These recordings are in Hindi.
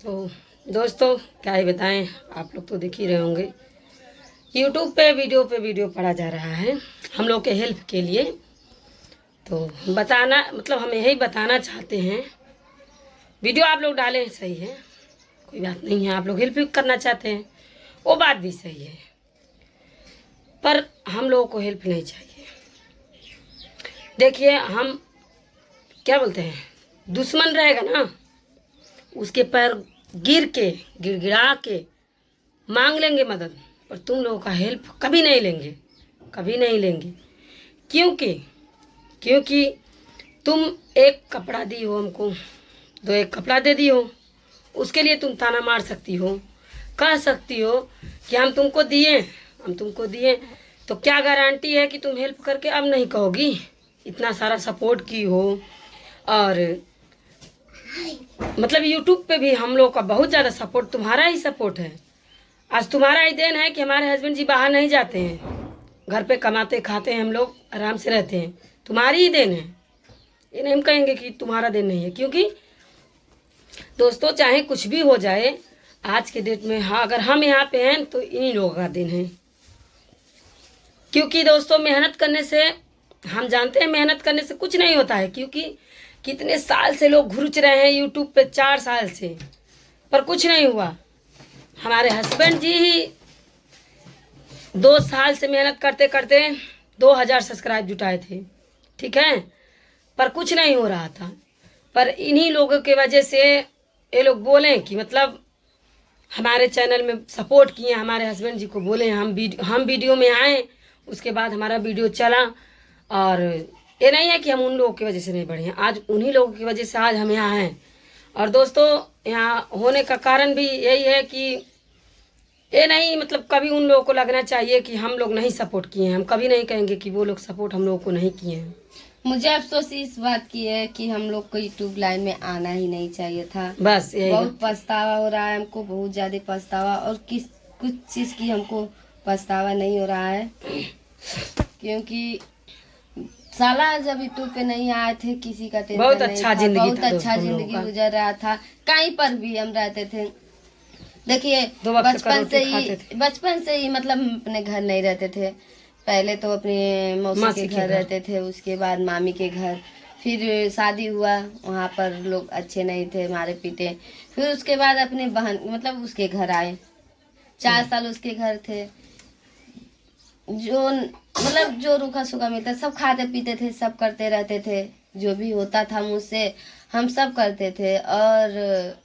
तो दोस्तों क्या ही बताएं, आप लोग तो देख ही रहे होंगे यूट्यूब पे वीडियो पड़ा जा रहा है हम लोग के हेल्प के लिए। तो बताना मतलब हम यही बताना चाहते हैं, वीडियो आप लोग डालें सही है, कोई बात नहीं है, आप लोग हेल्प करना चाहते हैं वो बात भी सही है, पर हम लोगों को हेल्प नहीं चाहिए। देखिए हम क्या बोलते हैं, दुश्मन रहेगा ना उसके पैर गिर के गिड़गिड़ा के मांग लेंगे मदद, पर तुम लोगों का हेल्प कभी नहीं लेंगे, कभी नहीं लेंगे। क्योंकि तुम एक कपड़ा दी हो हमको, दो एक कपड़ा दे दी हो, उसके लिए तुम ताना मार सकती हो, कह सकती हो कि हम तुमको दिए, तो क्या गारंटी है कि तुम हेल्प करके अब नहीं कहोगी। इतना सारा सपोर्ट की हो, और मतलब यूट्यूब पे भी हम लोग का बहुत ज़्यादा सपोर्ट तुम्हारा ही सपोर्ट है। आज तुम्हारा ही देन है कि हमारे हस्बैंड जी बाहर नहीं जाते हैं, घर पे कमाते खाते हैं, हम लोग आराम से रहते हैं, तुम्हारी ही देन है। ये नहीं हम कहेंगे कि तुम्हारा देन नहीं है, क्योंकि दोस्तों चाहे कुछ भी हो जाए आज के डेट में, हाँ अगर हम यहाँ पे हैं तो इन्हीं लोगों का दिन है। क्योंकि दोस्तों मेहनत करने से, हम जानते हैं मेहनत करने से कुछ नहीं होता है, क्योंकि कितने साल से लोग घुरुच रहे हैं यूट्यूब पे, 4 साल से, पर कुछ नहीं हुआ। हमारे हस्बैंड जी ही 2 साल से मेहनत करते करते 2000 सब्सक्राइब जुटाए थे, ठीक है, पर कुछ नहीं हो रहा था। पर इन्हीं लोगों की वजह से ये लोग बोले कि मतलब हमारे चैनल में सपोर्ट किए, हमारे हस्बैंड जी को बोले हम वीडियो में आए, उसके बाद हमारा वीडियो चला। और ये नहीं है कि हम उन लोगों की वजह से नहीं बढ़े हैं, आज उन्हीं लोगों की वजह से आज हम यहाँ हैं। और दोस्तों यहाँ होने का कारण भी यही है कि ये नहीं मतलब कभी उन लोगों को लगना चाहिए कि हम लोग नहीं सपोर्ट किए हैं, हम कभी नहीं कहेंगे कि वो लोग सपोर्ट हम लोगों को नहीं किए हैं। मुझे अफसोस इस बात की है कि हम लोग को यूट्यूब लाइन में आना ही नहीं चाहिए था। बस यही बहुत पछतावा हो रहा है हमको, बहुत ज्यादा पछतावा, और कुछ चीज की हमको पछतावा नहीं हो रहा है। क्योंकि साला जब यूट्यूब पे नहीं आए थे किसी का टेंशन बहुत नहीं अच्छा था, जिंदगी बहुत अच्छा जिंदगी गुजर रहा था, कहीं पर भी हम रहते थे। देखिए बचपन से ही मतलब अपने घर नहीं रहते थे। पहले तो अपने मौसी के घर रहते थे, उसके बाद मामी के घर, फिर शादी हुआ, वहाँ पर लोग अच्छे नहीं थे, मारे पीटे। फिर उसके बाद अपने बहन मतलब उसके घर आए, 4 साल उसके घर थे। जो मतलब जो रूखा सूखा मिलता सब खाते पीते थे, सब करते रहते थे, जो भी होता था मुझसे हम सब करते थे। और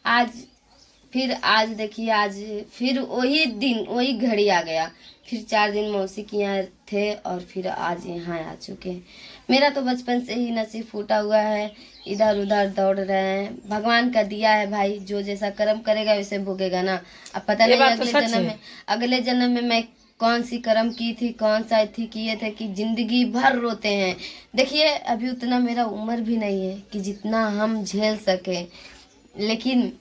आज देखिए, आज फिर वही दिन वही घड़ी आ गया। फिर 4 दिन मौसी के यहाँ थे और फिर आज यहाँ आ चुके हैं। मेरा तो बचपन से ही नसीब फूटा हुआ है, इधर उधर दौड़ रहे हैं। भगवान का दिया है भाई, जो जैसा कर्म करेगा वैसे भोगेगा ना। अब पता नहीं अगले जन्म में मैं कौन सी कर्म की थी, कौन सा थी किए थे कि जिंदगी भर रोते हैं। देखिए अभी उतना मेरा उम्र भी नहीं है कि जितना हम झेल सके, लेकिन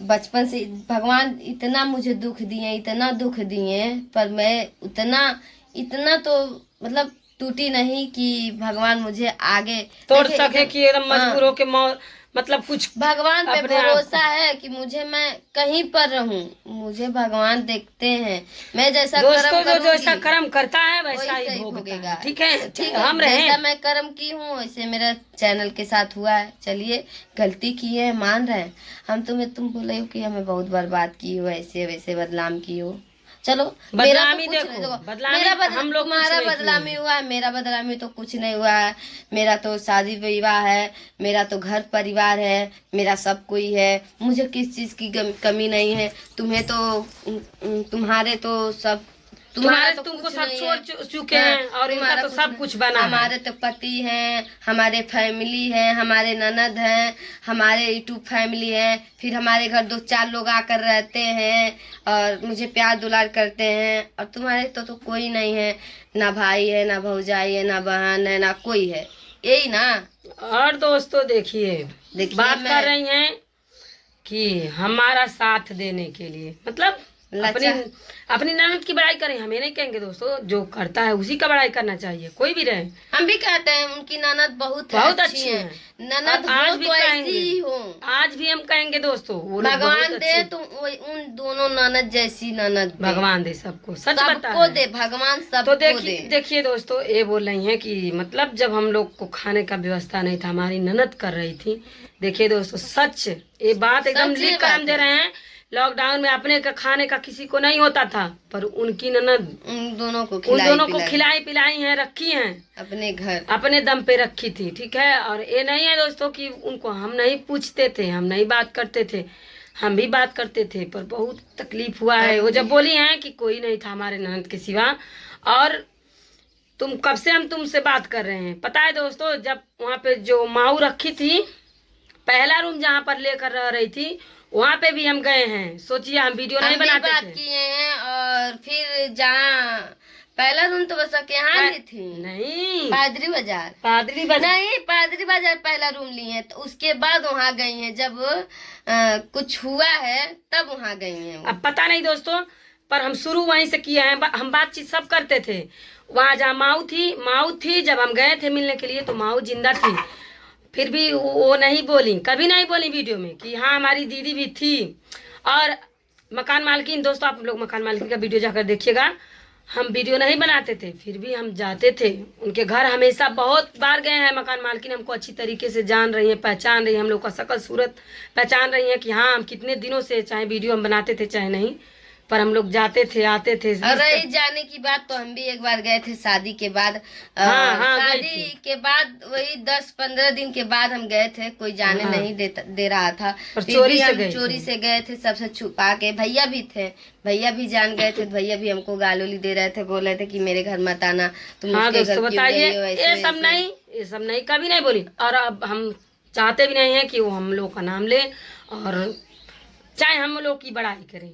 बचपन से भगवान इतना मुझे दुख दिए, इतना दुख दिए, पर मैं इतना तो मतलब टूटी नहीं कि भगवान मुझे आगे तोड़ सके कि एकदम मजबूर हो के मतलब कुछ भगवान पे भरोसा है कि मैं कहीं पर रहूं, मुझे भगवान देखते हैं। मैं जैसा जैसा कर्म करता है वैसा ही भोगेगा, ठीक है, ठीक है। जैसा मैं कर्म की हूँ वैसे मेरा चैनल के साथ हुआ है। चलिए गलती की है, मान रहे हैं हम। तुम बोले हो कि हमें बहुत बर्बाद की हो, ऐसे वैसे बदनाम की हो। चलो बदनामी हम लोग तुम्हारा बदनामी हुआ है, मेरा बदनामी तो कुछ नहीं हुआ है। मेरा तो शादी विवाह है, मेरा तो घर परिवार है, मेरा सब कोई है, मुझे किस चीज की कमी नहीं है। तुम्हें तो तुम्हारे तो सब तुमको सब छोड़ चुके हैं और इनका तो सब कुछ बना है। हमारे तो पति हैं, हमारे फैमिली है, हमारे ननद हैं, हमारे यूट्यूब फैमिली है, फिर हमारे घर 2-4 लोग आकर रहते हैं और मुझे प्यार दुलार करते हैं। और तुम्हारे तो कोई नहीं है, ना भाई है, ना भौजाई है, ना बहन है, ना कोई है, यही ना। और दोस्तों देखिए बात कर रही हैं कि हमारा साथ देने के लिए, मतलब अपनी अपनी ननद की बड़ाई करें, हमें नहीं कहेंगे दोस्तों, जो करता है उसी का बड़ाई करना चाहिए, कोई भी रहे। हम भी कहते हैं उनकी ननद बहुत अच्छी है। ननद आज हो भी तो ऐसी कहेंगे, ही हो। आज भी हम कहेंगे दोस्तों, वो लोग भगवान बहुत दे अच्छी। तो उन दोनों ननद जैसी ननद दे। भगवान दे सबको, सच बता सबको है। दे, भगवान तो सबको दे। देखिए दोस्तों, ये बोल रही हैं कि मतलब जब हम लोग को खाने का व्यवस्था नहीं था, हमारी ननद कर रही थी। देखिए दोस्तों, सच ये बात एकदम सच लिख कर बात हम दे रहे हैं। लॉकडाउन में अपने का खाने का किसी को नहीं होता था, पर उनकी ननद उन दोनों को खिलाई पिलाई हैं, रखी हैं, अपने घर अपने दम पे रखी थी। ठीक है, और ये नहीं है दोस्तों कि उनको हम नहीं पूछते थे, हम नहीं बात करते थे, हम भी बात करते थे, पर बहुत तकलीफ हुआ है। वो जब बोली हैं कि कोई नहीं था हमारे ननद के सिवा, और तुम कब से हम तुमसे बात कर रहे हैं। पता है दोस्तों, जब वहाँ पे जो माऊ रखी थी, पहला रूम जहाँ पर लेकर रह रही थी, वहाँ पे भी हम गए हैं। सोचिए, हम वीडियो नहीं बनाते बात थे। किए हैं। और फिर जहाँ पहला रूम तो बस यहाँ ली थी, नहीं, पादरी बाजार नहीं, पादरी बाजार पहला रूम लिए हैं। तो उसके बाद वहाँ गई हैं, जब कुछ हुआ है तब वहाँ गई हैं। अब पता नहीं दोस्तों, पर हम शुरू वहीं से किए हैं। हम बातचीत सब करते थे। वहाँ जहाँ माऊ थी, जब हम गए थे मिलने के लिए तो माऊ जिंदा थी। फिर भी वो नहीं बोली, कभी नहीं बोली वीडियो में कि हाँ हमारी दीदी भी थी। और मकान मालकिन, दोस्तों आप लोग मकान मालकिन का वीडियो जाकर देखिएगा। हम वीडियो नहीं बनाते थे, फिर भी हम जाते थे उनके घर, हमेशा बहुत बार गए हैं। मकान मालकिन हमको अच्छी तरीके से जान रही है, पहचान रही है, हम लोग का शकल सूरत पहचान रही है कि हाँ हम कितने दिनों से, चाहे वीडियो हम बनाते थे चाहे नहीं, पर हम लोग जाते थे, आते थे। और रही जाने की बात, तो हम भी एक बार गए थे शादी के बाद। हाँ, शादी के बाद वही 10-15 दिन के बाद हम गए थे। कोई जाने नहीं दे रहा था, पर फिर चोरी भी से हम गए चोरी से गए थे, सबसे छुपा के। भैया भी थे, भैया भी जान गए थे, भैया भी हमको गालोली दे रहे थे, बोल रहे थे कि मेरे घर मत आना, तुम हाँ उसके दोस्तों, घर क्यों बताइए, गई हो, ऐसे ये सब नहीं, ये सब नहीं, कभी नहीं बोली। और अब हम चाहते भी नहीं है कि वो हम लोग का नाम ले, और चाहे हम लोग की बड़ाई करें,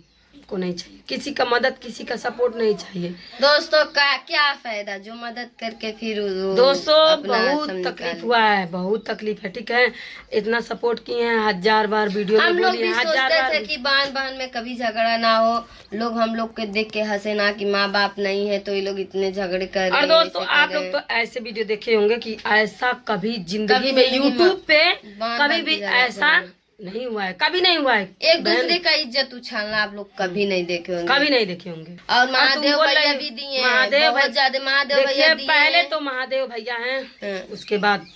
को नहीं चाहिए किसी का मदद, किसी का सपोर्ट नहीं चाहिए दोस्तों। का क्या फायदा जो मदद करके फिर दोस्तों, अपना बहुत सम तकलीफ निकाले। हुआ है, बहुत तकलीफ है। ठीक है, इतना सपोर्ट किए हैं, 1000 बार वीडियो में हम लोग बोली भी हैं, 1000 सोचते बार। थे कि बहन बहन में कभी झगड़ा ना हो, लोग हम लोग के देख के हंसे ना कि माँ बाप नहीं है तो ये लोग इतने झगड़े कर रहे और हैं, दोस्तों ऐसे कर आप रहे लोग हैं। तो ऐसे वीडियो देखे होंगे कि ऐसा कभी जिंदगी कभी में जिंदगी में यूट्यूब पे बांध कभी बांध भी के झगड़ा ऐसा करें। नहीं हुआ है, कभी नहीं हुआ है। एक दूसरे का इज्जत उछालना आप लोग कभी नहीं देखे होंगे, कभी नहीं देखे होंगे। और तुम महादेव बोल भैया रही हो, भी दिए हैं, महादेव बहुत ज्यादा महादेव देखिए, भैया दिए पहले हैं। तो महादेव भैया हैं, हाँ। उसके बाद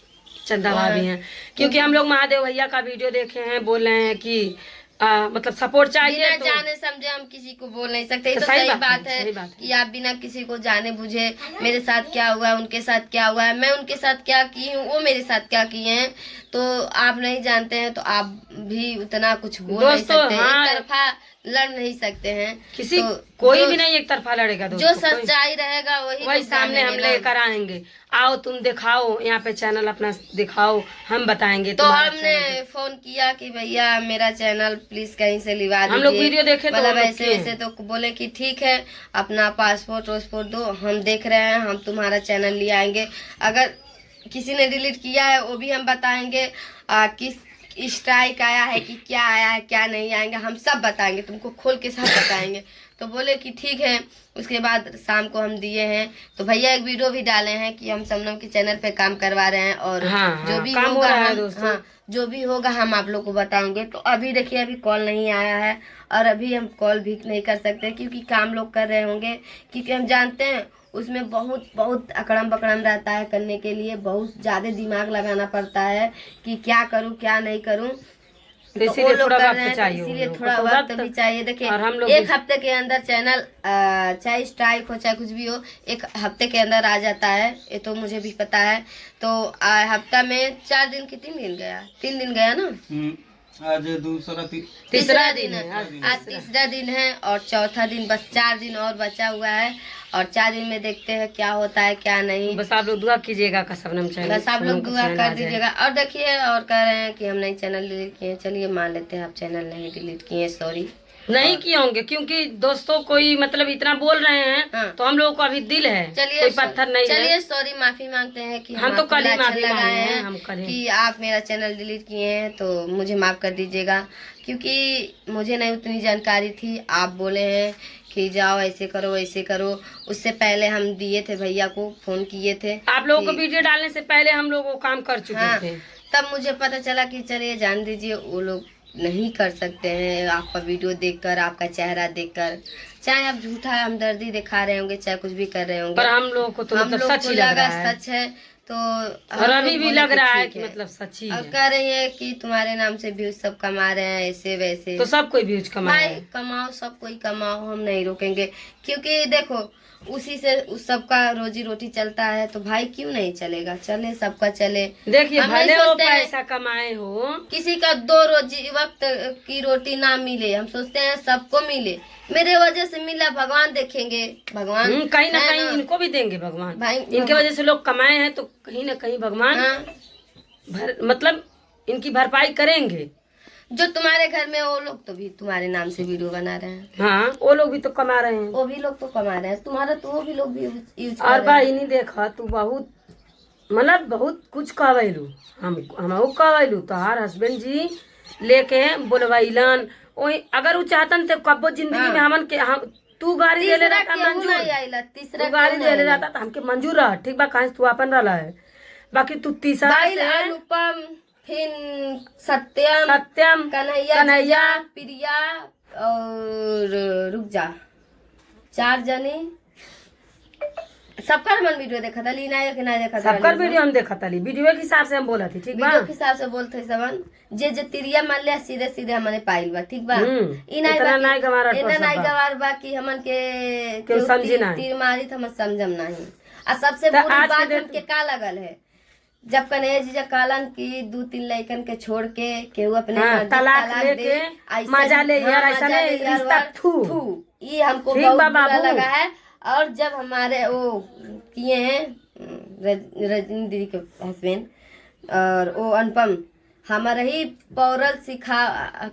चंदा भाभी हैं, क्योंकि हम लोग महादेव भैया का वीडियो देखे हैं, बोल रहे हैं कि मतलब सपोर्ट चाहिए बिना तो जाने समझे हम किसी को बोल नहीं सकते। ये तो तो सही सही बात बात है, है सही बात है। कि आप बिना किसी को जाने बुझे, मेरे साथ क्या हुआ है, उनके साथ क्या हुआ है, मैं उनके साथ क्या की हूँ, वो मेरे साथ क्या किए हैं, तो आप नहीं जानते हैं तो आप भी उतना कुछ बोल नहीं दोस्तों, सकते, हाँ। एक तरफा लड़ नहीं सकते हैं। किसी तो कोई भी नहीं एक तरफा लड़ेगा जो दोस्तों, कोई- सच्चाई रहेगा वही वही लोग सामने हम जानेंगे ना। लेकर आएंगे। आओ तुम दिखाओ, यहाँ पे चैनल अपना दिखाओ, हम बताएंगे तो तुम्हारा हमने चैनल। फोन किया कि भैया मेरा चैनल प्लीज कहीं से लिवा हम लोग दीजिए। वीडियो देखे तो मतलब हम लोग ऐसे किए। वैसे, तो बोले कि ठीक है, अपना पासपोर्ट वासपोर्ट दो, हम देख रहे हैं, हम तुम्हारा चैनल ले आएंगे। अगर किसी ने डिलीट किया है वो भी हम बताएंगे, किस स्ट्राइक आया है कि क्या आया है क्या नहीं आएंगे, हम सब बताएंगे, तुमको खोल के सब बताएंगे। तो बोले कि ठीक है। उसके बाद शाम को हम दिए हैं, तो भैया एक वीडियो भी डाले हैं कि हम शबनम के चैनल पे काम करवा रहे हैं, और हाँ, जो भी काम हो होगा रहा है हम, दोस्तों। हाँ, जो भी होगा हम आप लोग को बताएंगे। तो अभी देखिए, अभी कॉल नहीं आया है, और अभी हम कॉल भी नहीं कर सकते क्योंकि काम लोग कर रहे होंगे, क्योंकि हम जानते हैं उसमें बहुत बहुत अकड़म बकड़म रहता है करने के लिए, बहुत ज़्यादा दिमाग लगाना पड़ता है कि क्या करूं क्या नहीं करूं। तो वो इसीलिए लोग थोड़ा कर वक्त रहे हैं, तो चाहिए उन इसीलिए लोगों को, थोड़ा तो वक्त भी चाहिए। देखिए, और हम लोग एक भी- हफ्ते के अंदर चैनल चाहे स्ट्राइक हो चाहे कुछ भी हो, एक हफ्ते के अंदर आ जाता है, ये तो मुझे भी पता है। तो हफ्ता में 4 दिन की 3 दिन गया, 3 दिन गया ना, आज दूसरा तीसरा दिन है, आज तीसरा दिन है, और चौथा दिन, बस 4 दिन और बचा हुआ है, और 4 दिन में देखते हैं क्या होता है क्या नहीं। बस आप लोग दुआ कीजिएगा का शबनम चैनल, बस आप लोग दुआ कर दीजिएगा। और देखिए, और कह रहे हैं कि हम नहीं चैनल डिलीट किए, चलिए मान लेते हैं आप चैनल नहीं डिलीट किए, सॉरी। नहीं किए होंगे, क्योंकि दोस्तों कोई मतलब इतना बोल रहे हैं, हाँ। तो हम लोगों को अभी दिल है, चलिए कोई पत्थर नहीं है। चलिए सॉरी, माफी मांगते हैं कि हम तो आपको कल ही लाछन माफी लगाए मांगे हैं, हैं हम कल ही। कि आप मेरा चैनल डिलीट किए हैं, तो मुझे माफ कर दीजिएगा, क्योंकि मुझे नहीं उतनी जानकारी थी। आप बोले हैं कि जाओ ऐसे करो वैसे करो, उससे पहले हम दिए थे भैया को, फोन किए थे आप लोगों को कि- वीडियो डालने से पहले हम लोग वो काम कर चुके हाँ, थे। तब मुझे पता चला कि चलिए जान दीजिए, वो लोग नहीं कर सकते हैं आपका वीडियो देखकर, आपका चेहरा देखकर, चाहे आप झूठा हमदर्दी दिखा रहे होंगे, चाहे कुछ भी कर रहे होंगे, पर हम लोगों को तो हम मतलब लोग सच को ही लग लगा रहा है, सच है, तो और हम अभी लोग भी बोले लग कि रहा है ठीक कि मतलब सच ही और है। कह रही है कि तुम्हारे नाम से व्यूज सब कमा रहे हैं ऐसे वैसे। तो सब कोई व्यूज कमाए भाई कमाओ, सब कोई कमाओ, हम नहीं रोकेंगे, क्योंकि देखो उसी से उस सबका रोजी रोटी चलता है, तो भाई क्यों नहीं चलेगा, चले सबका चले। देखिए हम नहीं भले वो सोचते हैं पैसा कमाए हो, किसी का 2 रोजी वक्त की रोटी ना मिले, हम सोचते हैं सबको मिले, मेरे वजह से मिला, भगवान देखेंगे, भगवान कहीं ना है कहीं इनको भी देंगे भगवान। भाई इनके वजह से लोग कमाए हैं, तो कहीं ना कहीं भगवान हाँ, मतलब इनकी भरपाई करेंगे। जो तुम्हारे घर में वो लोग तो भी तुम्हारे नाम से वीडियो बना रहे हैं, हाँ, वो लोग भी तो कमा रहे हैं। वो भी लोग तो कमा रहे हैं, तुम्हारा तो वो भी लोग भी यूज कर और रहे हैं। भाई नहीं देखा तू बहुत मतलब बहुत कुछ कहलू, हम कहलू तो हर हस्बैंड जी लेके बोलवाइलन, वही अगर वो चाहतन तो कब्बो जिंदगी हाँ। में हमन के हम तू गाड़ी दे ले तीसरा रहता केहू मंजूर, नहीं आइला, तीसरा तू गाड़ी केहू दे ले नहीं रहता तो हमके मंजूर रहा, ठीक बा, कहीं तू अपन रहा है, बाकी तू तीसरा आइला। से अनुपम, फिर सत्यम, सत्यम, कन्हैया, कन्हैया, प्रिया और रुक जा 4 जने, सबका मन वीडियो देखा था, लीना एक ना देखा था, सबकर वीडियो हम देखा था, वीडियो के हिसाब से हम बोला थी, ठीक बा। वीडियो के हिसाब से बोलते सबन जे जे तिरिया मान लिया सीधे सीधे हमने पाइल बा, ठीक बा। ई नहीं इतना नहीं गवार इतना नहीं गवार बा कि हमन के केहू समझी नहीं। तीर मारी तो हम समझम नहीं। आ सबसे तो बुरी आज के बात डेट- हमके का लगल है, जब कन्हैया जीजा कालन की 2-3 लड़कन के छोड़ के केहू अपने हाँ, मर्जी तलाक दे, लेके ऐसा- मजा ले यार, हाँ, ऐसा मजा नहीं, ले यार, रिश्ता थू। ये हमको ठीक बहुत बा बुरा बाबू। लगा है। और जब हमारे वो किए हैं रजनी दीदी के हस्बैंड और वो अनुपम, हमारा ही पौरल सिखा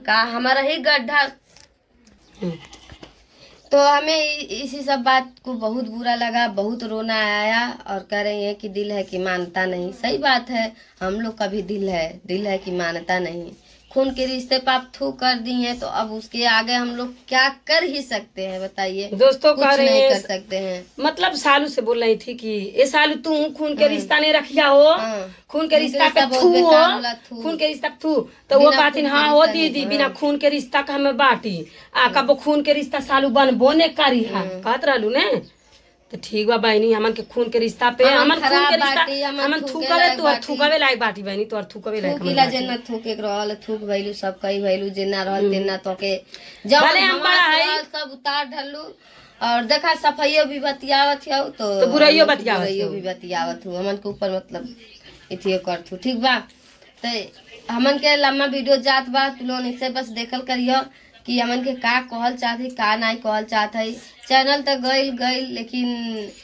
का, हमारा ही गड्ढा, तो हमें इसी सब बात को बहुत बुरा लगा, बहुत रोना आया, और कह रही है कि दिल है कि मानता नहीं। सही बात है, हम लोग का भी दिल है कि मानता नहीं। खून के रिश्ते पे आप थू कर दी हैं, तो अब उसके आगे हम लोग क्या कर ही सकते हैं, बताइए। दोस्तों कुछ कह रहे नहीं हैं, कर सकते हैं। मतलब सालू से बोल रही थी कि ये सालू तू खून के रिश्ता नहीं रखिया हो, हाँ। खून के रिश्ता पे बहुत थू बेकार होला, हो, थू। खून के रिश्ता पे थू, तो वो बिना कहती खून के हाँ हो रिश्ता दीदी, नहीं, बिना हाँ। खून के रिश्ता का हमें बाटी आ कबो खून के रिश्ता सालू बनबो ने करी है, कहत रहलू ने। तो ठीक बा बहनी, हमन के खून के रिश्ता पे हमन खून खराब के रिश्ता बाटी, हमन हमन थूके थूकवे लायक तू बाटी। थूकवे लायक बाटी बहनी, तोर थूकवे लायक थूकिला जेना थूके के रहल, थूक भइलू, सब कई भइलू, जेना रहल तेना तोके जब भले हम बड़ा है। सब उतार ढलू। और देखा सफाइयो भी बतियावत हो, तो बुराइयो हमन के बतियावत बुराइयो हो। भी बतियावत हो, हमन के ऊपर मतलब इथियो करथू, ठीक बा। तो हमन के लम्बा वीडियो जात बा, तू लोग इसे बस देखल करियो कि हमन के का कहल चाहत है, का नहीं कहल चाहत है। चैनल तो गई, लेकिन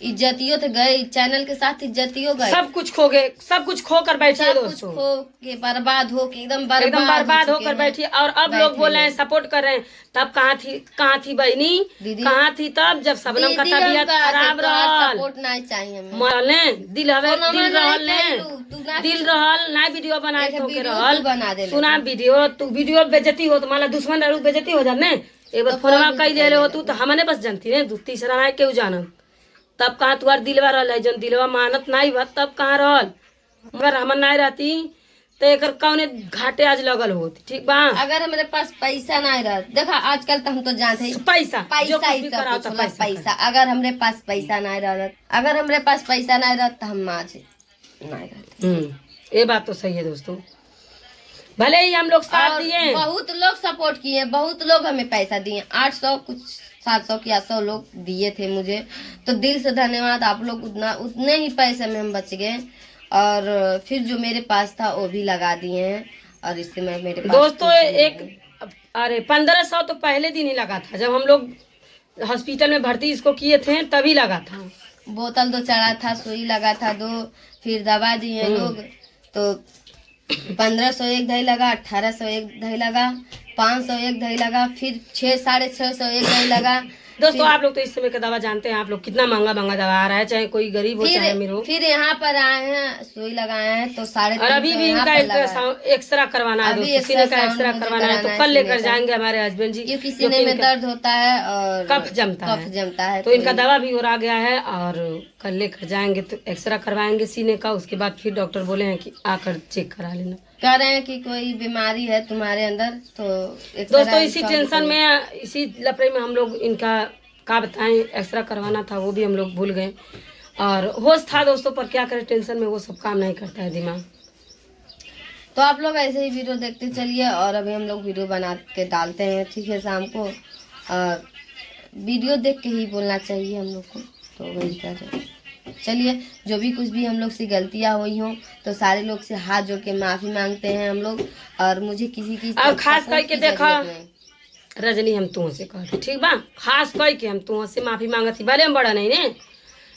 इज्जतियो तो गई, चैनल के साथ इज्जतियो गई, सब कुछ खो गए, सब कुछ खो कर बैठे सब कुछ दोस्तों, खो के बर्बाद हो के एकदम एकदम बर्बाद हो होकर चुके हैं। बैठी। और अब लोग बोल रहे हैं, सपोर्ट कर रहे हैं, तब कहाँ थी बहनी, दीदी। कहाँ थी तब जब सबनम का तबीयत खराब रहल, सपोर्ट नहीं चाहिए हमें। मरल ने दिल हवे, कोनो दिल में रहल नहीं ने, कइलू, तू ना दिल रहल ना, वीडियो बनाए एक तो के वीडियो रहल तू बना देले। सुना वीडियो, तू वीडियो बेइज्जती हो तो माला दुश्मन रहू बेइज्जती हो जाने, एक बार तो फोनवा कौन कई ले बेइज्जती हो तू तो हमने बस जानती ने, तीसरा ना केहू जानत। तब कहाँ तुआर दिलवा रहल है, जन दिलवा मानत नहीं बा तब कहाँ रहल, मगर हमन नहीं रहती तो एक कौने घाटे आज लगल होती, ठीक बा। अगर हमारे पास पैसा नहीं रहा, देखा आजकल तो हम तो जानते हैं पैसा जो पैसा कुछ ही भी सब कराओ कुछ तो होला, पैसा पैसा। अगर हमरे पास पैसा नहीं रहा, अगर हमरे पास पैसा नहीं रहा तो हम आज नहीं रहते। ये बात तो सही है दोस्तों, भले ही हम लोग साथ और दिए, बहुत लोग सपोर्ट किए, बहुत लोग हमें पैसा दिए, 800 कुछ 700 की 800 लोग दिए थे मुझे, तो दिल से धन्यवाद आप लोग। उतने ही पैसे में हम बच गए, और फिर जो मेरे पास था वो भी लगा दिए हैं, और इससे मैं मेरे पास दोस्तों कुछ नहीं एक है। अरे 1500 तो पहले दिन ही लगा था, जब हम लोग हॉस्पिटल में भर्ती इसको किए थे तभी लगा था। बोतल 2 चढ़ा था, सुई लगा था 2, फिर दवा दिए लोग, तो 1500 एक दही लगा, 1800 एक दही लगा, 500 एक दही लगा, फिर 600-650 एक दही लगा, दोस्तों आप लोग तो इस समय का दवा जानते हैं, आप लोग कितना महंगा महंगा दवा आ रहा है, चाहे कोई गरीब हो चाहे अमीर हो। फिर यहाँ पर आए हैं, सुई लगाए हैं तो 350 और अभी भी इनका एक्सरा करवाना है दोस्तों, सीने का एक्सरा करवाना है, तो कल लेकर जाएंगे हमारे हस्बैंड जी, क्योंकि सीने में दर्द होता है और कफ जमता है, तो इनका दवा भी और आ गया है, और कल लेकर जाएंगे तो एक्सरा करवाएंगे सीने का। उसके बाद फिर डॉक्टर बोले हैं कि आकर चेक करा लेना, कह रहे हैं कि कोई बीमारी है तुम्हारे अंदर। तो दोस्तों इसी टेंशन में, इसी लफड़े में हम लोग इनका क्या बताएं, एक्सरा करवाना था वो भी हम लोग भूल गए, और होश था दोस्तों, पर क्या करें टेंशन में वो सब काम नहीं करता है दिमाग। तो आप लोग ऐसे ही वीडियो देखते चलिए, और अभी हम लोग वीडियो बना के डालते हैं, ठीक है, शाम को। और वीडियो देख के ही बोलना चाहिए हम लोग को, तो वही कर रहे हैं। चलिए, जो भी कुछ भी हम लोग से गलतियाँ हुई हों तो सारे लोग से हाथ जोड़ के माफ़ी मांगते हैं हम लोग। और मुझे किसी की और खास करके देखा रजनी, हम तुमसे कहते ठीक बा, खास करके हम तुमसे माफी मांगती, भले हम बड़ा नहीं ने,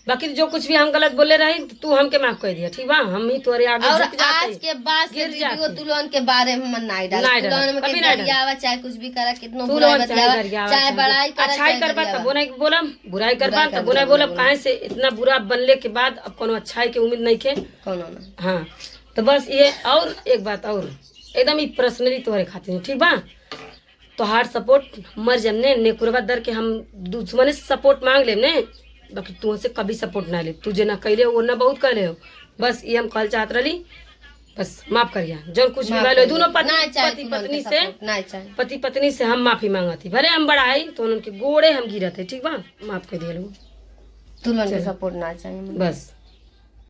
बाकी जो कुछ भी हम गलत बोले रही तो तू हमके माफ कर दिया, ठीक बा, हम ही तुम्हारे आगे और झुक जाते, आज के बाद से वीडियो तुलन के बारे में मन नहीं डाल, नहीं तुलन में कभी के नहीं गरियावा चाहे कुछ भी करा, कितना तू बुराई लोग बतियावा, चाहे बड़ाई करा, अच्छाई करबा तब बुराई बोलम, बुराई करबा तब बुराई बोलब, काहे से इतना बुरा बनले के बाद अब कोनो अच्छाई के उम्मीद नहीं खे कौन ना। हाँ, तो बस ये, और एक बात और एकदम ही पर्सनली तुम्हारे खाते हैं, ठीक बा, तो हार्ट सपोर्ट मर जमने नेकुरवा दर के हम दुश्मन से सपोर्ट मांग ले ने, बाकी तुमसे कभी सपोर्ट ना ले, तुझे ना कैले हो ना बहुत कैले हो, बस ये हम कल चाहत रही, बस माफ करिया जो कुछ भी बोले दोनों पति पत्नी से हम माफी मांगती, भले हम बड़ाई तो उनके गोड़े हम गिरते, ठीक बा, माफ कर दिया लोग, तुलन के सपोर्ट ना चाहिए बस।